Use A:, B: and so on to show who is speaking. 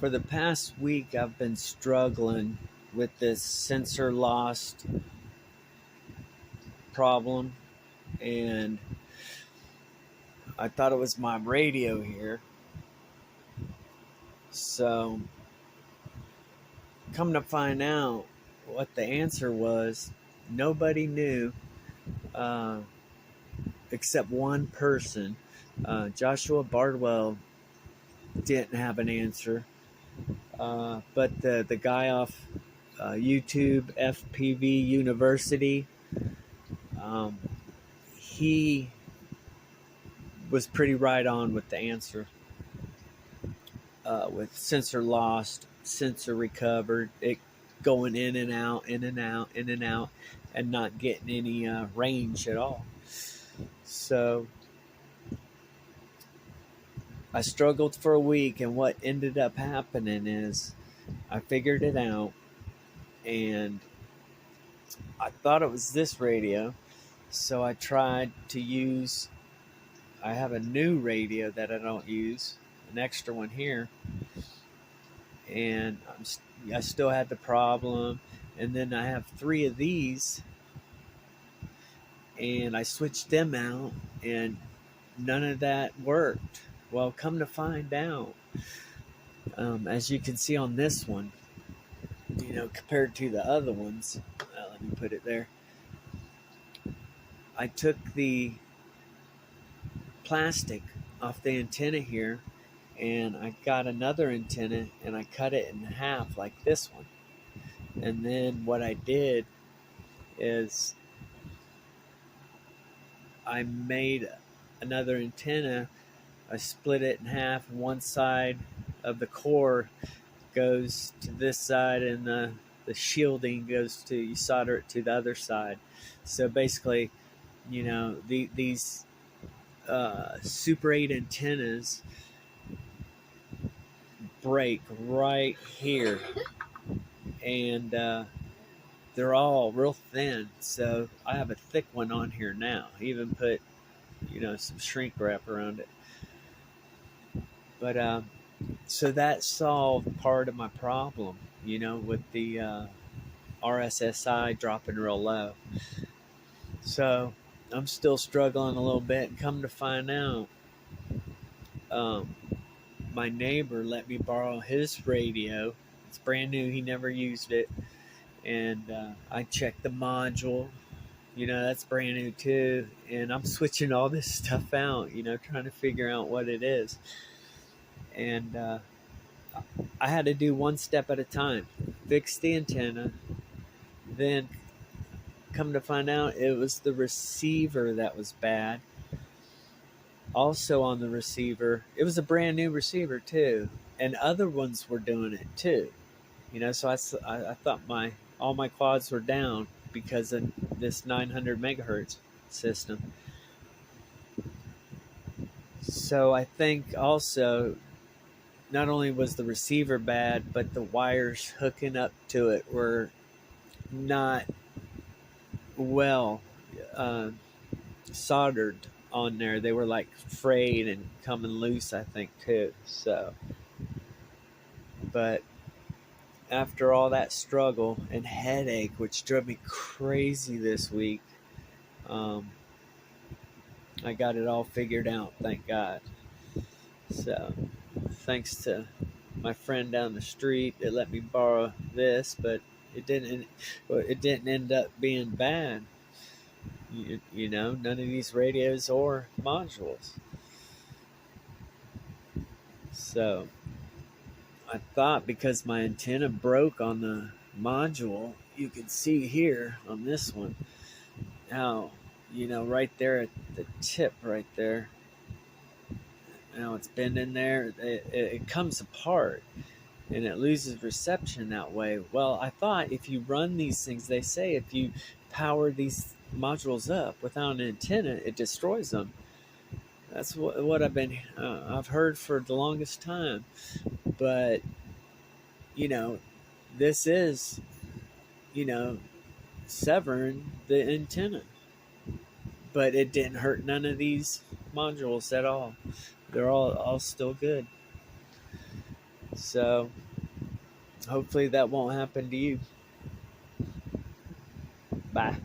A: For the past week, I've been struggling with this sensor lost problem, and I thought it was my radio here. So, come to find out what the answer was, nobody knew except one person. Joshua Bardwell didn't have an answer. But the guy off YouTube, FPV University, he was pretty right on with the answer. With sensor lost, sensor recovered, it going in and out, in and out, in and out, and not getting any range at all. So I struggled for a week, and what ended up happening is I figured it out, and I thought it was this radio, so I tried to use, I have a new radio that I don't use, an extra one here, and I still had the problem, and then I have 3 of these, and I switched them out, and none of that worked. Well, come to find out, as you can see on this one, compared to the other ones, let me put it there. I took the plastic off the antenna here, and I got another antenna, and I cut it in half like this one. And then what I did is I made another antenna. I split it in half, and one side of the core goes to this side, and the shielding goes to, you solder it to the other side. So basically, these Super 8 antennas break right here, and they're all real thin. So I have a thick one on here now. I even put, some shrink wrap around it. But so that solved part of my problem, with the RSSI dropping real low. So I'm still struggling a little bit, and come to find out, my neighbor let me borrow his radio. It's brand new, he never used it, and I checked the module, that's brand new too, and I'm switching all this stuff out, trying to figure out what it is. And I had to do one step at a time. Fix the antenna, then come to find out it was the receiver that was bad. Also on the receiver, it was a brand new receiver too, and other ones were doing it too. So I thought all my quads were down because of this 900 megahertz system. So I think also, not only was the receiver bad, but the wires hooking up to it were not well soldered on there. They were like frayed and coming loose, I think, too. So, but after all that struggle and headache, which drove me crazy this week, I got it all figured out, thank God. So thanks to my friend down the street that let me borrow this, but it didn't end up being bad. None of these radios or modules. So I thought, because my antenna broke on the module, you can see here on this one how, right there at the tip right there, it's bending there, it comes apart and it loses reception that way. Well, I thought if you run these things, they say if you power these modules up without an antenna, it destroys them. That's what I've heard for the longest time. But this is severing the antenna, but it didn't hurt none of these modules at all. They're all still good. So hopefully that won't happen to you. Bye.